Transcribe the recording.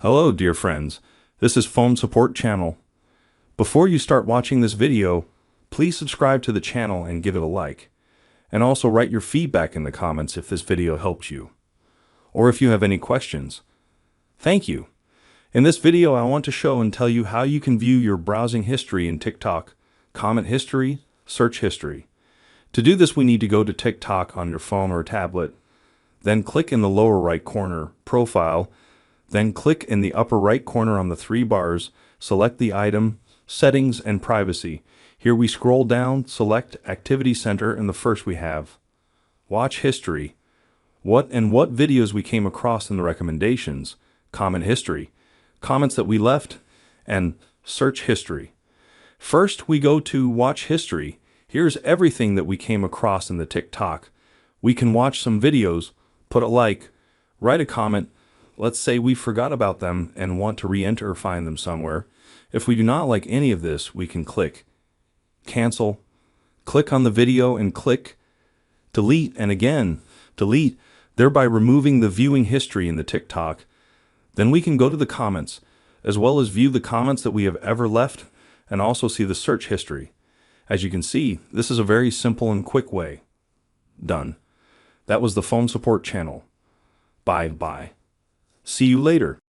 Hello, dear friends. This is Phone Support Channel. Before you start watching this video, please subscribe to the channel and give it a like. And also write your feedback in the comments if this video helped you, or if you have any questions. Thank you. In this video, I want to show and tell you how you can view your browsing history in TikTok, comment history, search history. To do this, we need to go to TikTok on your phone or tablet, then click in the lower right corner, Profile, then click in the upper right corner on the three bars, select the item, Settings and Privacy. Here we scroll down, select Activity Center, and the first we have Watch History. What videos we came across in the recommendations, Comment History, comments that we left, and Search History. First, we go to Watch History. Here's everything that we came across in the TikTok. We can watch some videos, put a like, write a comment. Let's say we forgot about them and want to re-enter or find them somewhere. If we do not like any of this, we can click Cancel, click on the video and click Delete, and again, Delete, thereby removing the viewing history in the TikTok. Then we can go to the comments, as well as view the comments that we have ever left, and also see the search history. As you can see, this is a very simple and quick way. Done. That was the Phone Support Channel. Bye. See you later.